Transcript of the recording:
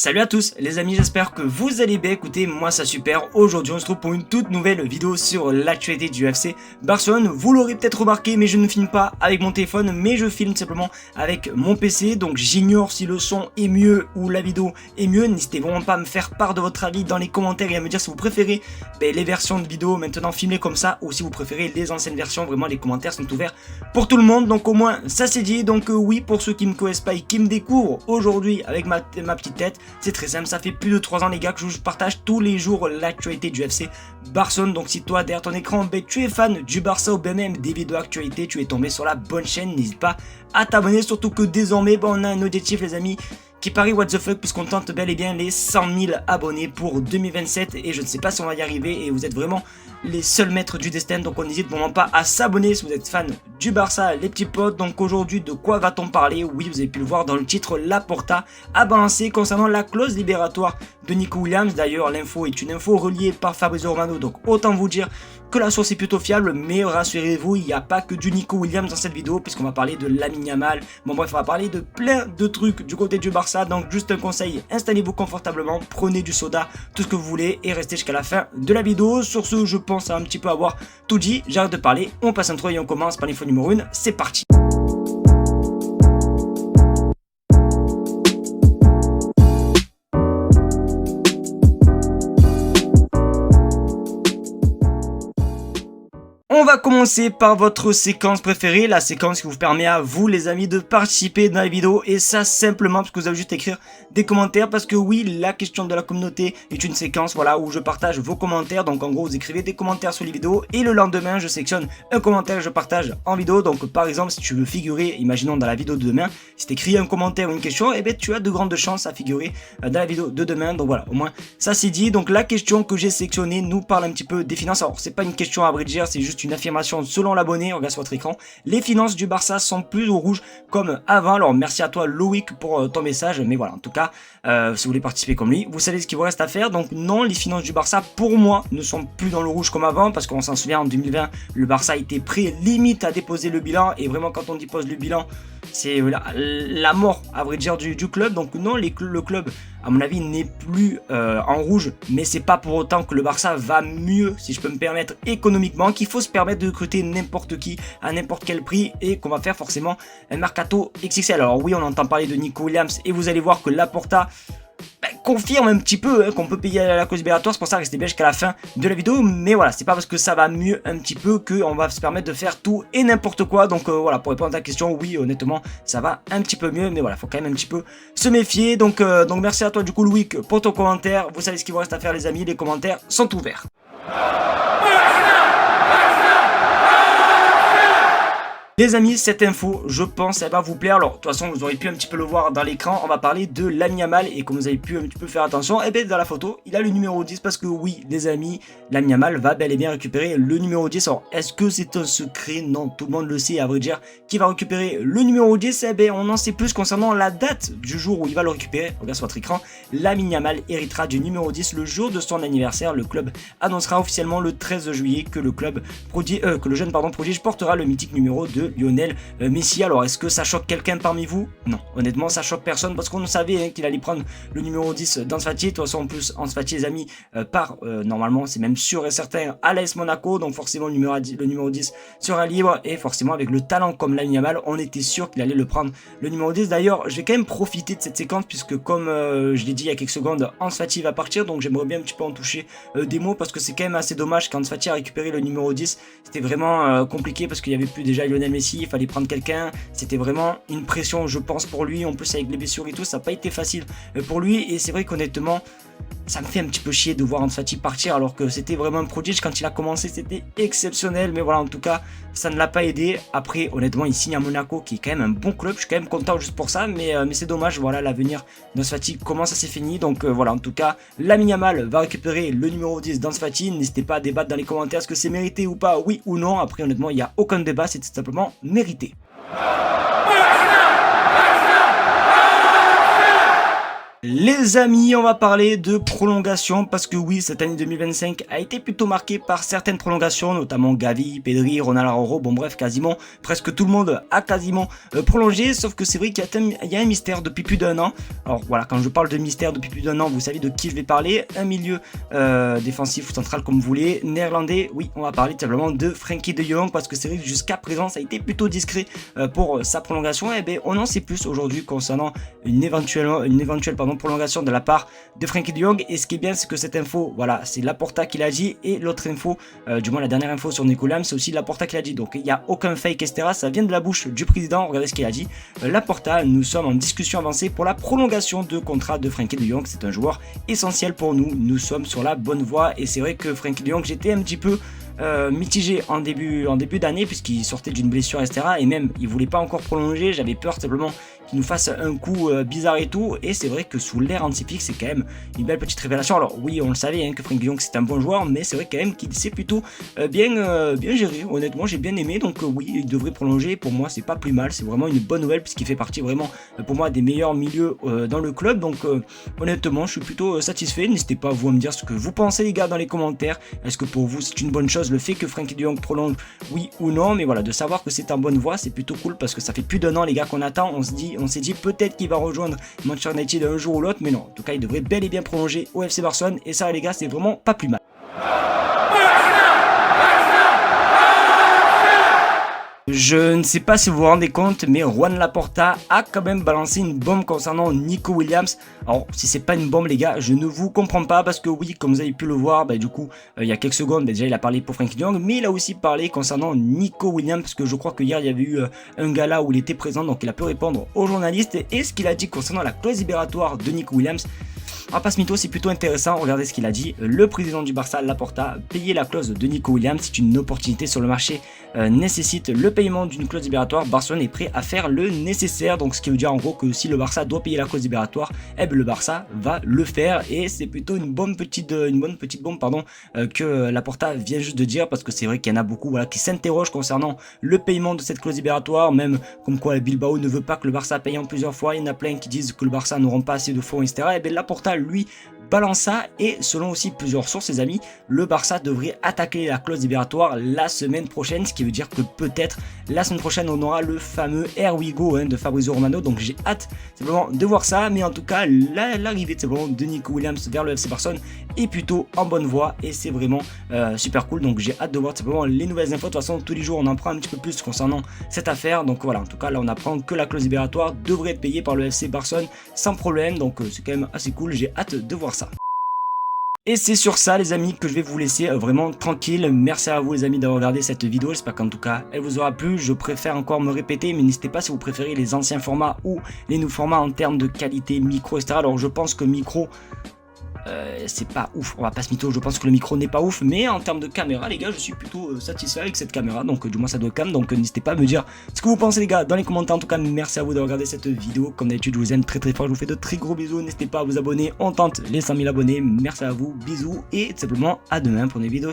Salut à tous les amis, j'espère que vous allez bien. Écoutez, moi ça super. Aujourd'hui on se retrouve pour une toute nouvelle vidéo sur l'actualité du FC Barcelone. Vous l'aurez peut-être remarqué, mais je ne filme pas avec mon téléphone, mais je filme simplement avec mon PC. Donc j'ignore si le son est mieux ou la vidéo est mieux. N'hésitez vraiment pas à me faire part de votre avis dans les commentaires et à me dire si vous préférez les versions de vidéos maintenant filmées comme ça ou si vous préférez les anciennes versions. Vraiment les commentaires sont ouverts pour tout le monde. Donc au moins ça c'est dit. Donc oui, pour ceux qui me connaissent pas et qui me découvrent aujourd'hui avec ma petite tête, c'est très simple, ça fait plus de 3 ans les gars que je vous partage tous les jours l'actualité du FC Barcelone. Donc si toi derrière ton écran, tu es fan du Barça ou bien même des vidéos actualité, tu es tombé sur la bonne chaîne, n'hésite pas à t'abonner, surtout que désormais on a un objectif les amis qui parie what the fuck puisqu'on tente bel et bien les 100 000 abonnés pour 2027 et je ne sais pas si on va y arriver et vous êtes vraiment les seuls maîtres du destin, donc on n'hésite vraiment pas à s'abonner si vous êtes fan du Barça les petits potes. Donc aujourd'hui de quoi va-t-on parler? Oui, vous avez pu le voir dans le titre, Laporta a balancé concernant la clause libératoire de Nico Williams. D'ailleurs l'info est une info reliée par Fabrizio Romano, donc autant vous dire que la source est plutôt fiable, mais rassurez-vous, il n'y a pas que du Nico Williams dans cette vidéo puisqu'on va parler de Lamine Yamal. Bon bref, on va parler de plein de trucs du côté du Barça. Donc juste un conseil, installez-vous confortablement, prenez du soda, tout ce que vous voulez et restez jusqu'à la fin de la vidéo. Sur ce, je pense un petit peu avoir tout dit, j'arrête de parler, on passe intro et on commence par l'info numéro 1, c'est parti. On va commencer par votre séquence préférée, la séquence qui vous permet à vous les amis de participer dans la vidéo et ça simplement parce que vous avez juste à écrire des commentaires parce que oui, la question de la communauté est une séquence voilà où je partage vos commentaires. Donc en gros vous écrivez des commentaires sur les vidéos et le lendemain je sélectionne un commentaire que je partage en vidéo. Donc par exemple si tu veux figurer, imaginons dans la vidéo de demain, si tu écris un commentaire ou une question, et bien tu as de grandes chances à figurer dans la vidéo de demain. Donc voilà, au moins ça c'est dit. Donc la question que j'ai sélectionnée nous parle un petit peu des finances. Alors c'est pas une question à vrai dire, c'est juste une affirmation selon l'abonné. Regarde sur votre écran, les finances du Barça sont plus au rouge comme avant. Alors merci à toi Loïc pour ton message, mais voilà en tout cas si vous voulez participer comme lui, vous savez ce qu'il vous reste à faire. Donc non, les finances du Barça pour moi ne sont plus dans le rouge comme avant parce qu'on s'en souvient en 2020 le Barça était prêt limite à déposer le bilan et vraiment quand on dépose le bilan c'est la mort à vrai dire du club. Donc non, le club à mon avis n'est plus en rouge, mais c'est pas pour autant que le Barça va mieux si je peux me permettre économiquement, qu'il faut se permettre de recruter n'importe qui à n'importe quel prix et qu'on va faire forcément un mercato XXL. Alors oui, on entend parler de Nico Williams et vous allez voir que Laporta confirme un petit peu qu'on peut payer la cause libératoire. C'est pour ça que restez bien jusqu'à la fin de la vidéo, mais voilà, c'est pas parce que ça va mieux un petit peu qu'on va se permettre de faire tout et n'importe quoi. Donc voilà, pour répondre à ta question, oui honnêtement ça va un petit peu mieux, mais voilà, faut quand même un petit peu se méfier. Donc merci à toi du coup Loïc pour ton commentaire. Vous savez ce qu'il vous reste à faire les amis, les commentaires sont ouverts. Les amis, cette info, je pense, elle va vous plaire. Alors, de toute façon, vous aurez pu un petit peu le voir dans l'écran. On va parler de Lamine Yamal. Et comme vous avez pu un petit peu faire attention, et bien dans la photo, il a le numéro 10. Parce que oui, les amis, Lamine Yamal va bel et bien récupérer le numéro 10. Alors, est-ce que c'est un secret? Non, tout le monde le sait, à vrai dire. Qui va récupérer le numéro 10? Eh bien, on en sait plus concernant la date du jour où il va le récupérer. Regarde sur votre écran. Lamine Yamal héritera du numéro 10 le jour de son anniversaire. Le club annoncera officiellement le 13 juillet que le jeune prodige portera le mythique numéro de Lionel Messi. Alors est-ce que ça choque quelqu'un parmi vous? Non, honnêtement ça choque personne parce qu'on savait qu'il allait prendre le numéro 10 d'Ansu Fati. De toute façon en plus Ansu Fati les amis part normalement, c'est même sûr et certain, à l'AS Monaco, donc forcément le numéro 10 sera libre et forcément avec le talent comme Lamine Yamal on était sûr qu'il allait le prendre le numéro 10. D'ailleurs je vais quand même profiter de cette séquence puisque comme je l'ai dit il y a quelques secondes, Ansu Fati va partir, donc j'aimerais bien un petit peu en toucher des mots parce que c'est quand même assez dommage qu'Ansu Fati a récupéré le numéro 10. C'était vraiment compliqué parce qu'il n'y avait plus déjà Lionel Messi, il fallait prendre quelqu'un, c'était vraiment une pression je pense pour lui, en plus avec les blessures et tout ça n'a pas été facile pour lui et c'est vrai qu'honnêtement ça me fait un petit peu chier de voir Ansu Fati partir alors que c'était vraiment un prodige quand il a commencé, c'était exceptionnel, mais voilà en tout cas ça ne l'a pas aidé. Après honnêtement il signe à Monaco qui est quand même un bon club, je suis quand même content juste pour ça, mais c'est dommage, voilà l'avenir d'Ansu Fati comment ça s'est fini. Donc voilà en tout cas Lamine Yamal va récupérer le numéro 10 d'Ansu Fati. N'hésitez pas à débattre dans les commentaires est-ce que c'est mérité ou pas, oui ou non. Après honnêtement il n'y a aucun débat, c'est tout simplement mérité. Les amis, on va parler de prolongation parce que oui, cette année 2025 a été plutôt marquée par certaines prolongations, notamment Gavi, Pedri, Ronald Araujo, bon bref, quasiment, presque tout le monde a quasiment prolongé, sauf que c'est vrai qu'il y a un mystère depuis plus d'un an. Alors voilà, quand je parle de mystère depuis plus d'un an, vous savez de qui je vais parler, un milieu défensif ou central comme vous voulez, néerlandais, oui, on va parler tout simplement de Frenkie de Jong parce que c'est vrai que jusqu'à présent ça a été plutôt discret pour sa prolongation, et bien on en sait plus aujourd'hui concernant une éventuelle prolongation de la part de Frenkie de Jong. Et ce qui est bien, c'est que cette info, voilà, c'est Laporta qui l'a dit, et l'autre info, du moins la dernière info sur Nico Williams, c'est aussi Laporta qui l'a dit. Donc il n'y a aucun fake, etc. Ça vient de la bouche du président. Regardez ce qu'il a dit. Laporta, nous sommes en discussion avancée pour la prolongation de contrat de Frenkie de Jong. C'est un joueur essentiel pour nous. Nous sommes sur la bonne voie. Et c'est vrai que Frenkie de Jong, j'étais un petit peu mitigé en début d'année puisqu'il sortait d'une blessure, etc. Et même il voulait pas encore prolonger. J'avais peur simplement qu'il nous fasse un coup bizarre et tout. Et c'est vrai que sous l'ère anti-fixe, c'est quand même une belle petite révélation. Alors oui, on le savait hein, que Frenkie de Jong c'est un bon joueur, mais c'est vrai quand même qu'il s'est plutôt bien géré. Honnêtement, j'ai bien aimé. Donc oui, il devrait prolonger. Pour moi, c'est pas plus mal. C'est vraiment une bonne nouvelle puisqu'il fait partie vraiment pour moi des meilleurs milieux dans le club. Donc honnêtement, je suis plutôt satisfait. N'hésitez pas vous à me dire ce que vous pensez les gars dans les commentaires. Est-ce que pour vous c'est une bonne chose le fait que Frenkie de Jong prolonge, oui ou non? Mais voilà, de savoir que c'est en bonne voie, c'est plutôt cool parce que ça fait plus d'un an les gars qu'on attend. On s'est dit peut-être qu'il va rejoindre Manchester United un jour ou l'autre, mais non, en tout cas il devrait bel et bien prolonger au FC Barcelone, et ça les gars c'est vraiment pas plus mal. Je ne sais pas si vous vous rendez compte, mais Juan Laporta a quand même balancé une bombe concernant Nico Williams. Alors, si c'est pas une bombe, les gars, je ne vous comprends pas parce que oui, comme vous avez pu le voir, du coup, il y a quelques secondes, déjà il a parlé pour Frenkie de Jong, mais il a aussi parlé concernant Nico Williams parce que je crois que hier il y avait eu un gala où il était présent, donc il a pu répondre aux journalistes. Et ce qu'il a dit concernant la clause libératoire de Nico Williams, en passe mytho, c'est plutôt intéressant. Regardez ce qu'il a dit. Le président du Barça, Laporta, payer la clause de Nico Williams, c'est une opportunité sur le marché, nécessite le paiement d'une clause libératoire. Barcelone est prêt à faire le nécessaire. Donc ce qui veut dire en gros que si le Barça doit payer la clause libératoire, le Barça va le faire. Et c'est plutôt une bonne petite bombe que Laporta vient juste de dire, parce que c'est vrai qu'il y en a beaucoup qui s'interrogent concernant le paiement de cette clause libératoire, même comme quoi Bilbao ne veut pas que le Barça paye en plusieurs fois. Il y en a plein qui disent que le Barça n'auront pas assez de fonds, etc. Et bien Laporta lui balance ça, et selon aussi plusieurs sources les amis, le Barça devrait attaquer la clause libératoire la semaine prochaine, ce qui veut dire que peut-être la semaine prochaine on aura le fameux Here We Go de Fabrizio Romano. Donc j'ai hâte simplement de voir ça, mais en tout cas l'arrivée de Nico Williams vers le FC Barcelone est plutôt en bonne voie et c'est vraiment super cool. Donc j'ai hâte de voir simplement les nouvelles infos. De toute façon tous les jours on en prend un petit peu plus concernant cette affaire. Donc voilà, en tout cas là on apprend que la clause libératoire devrait être payée par le FC Barcelone sans problème, donc c'est quand même assez cool, j'ai hâte de voir ça. Et c'est sur ça les amis que je vais vous laisser vraiment tranquille. Merci à vous les amis d'avoir regardé cette vidéo, j'espère qu'en tout cas elle vous aura plu. Je préfère encore me répéter, mais n'hésitez pas si vous préférez les anciens formats ou les nouveaux formats en termes de qualité micro, etc. Alors je pense que micro c'est pas ouf, on va pas se mytho, je pense que le micro n'est pas ouf, mais en termes de caméra les gars je suis plutôt satisfait avec cette caméra, donc du moins ça doit quand même, donc n'hésitez pas à me dire ce que vous pensez les gars dans les commentaires. En tout cas merci à vous d'avoir regardé cette vidéo, comme d'habitude je vous aime très fort, je vous fais de très gros bisous, n'hésitez pas à vous abonner, on tente les 100 000 abonnés, merci à vous, bisous et tout simplement à demain pour une vidéo.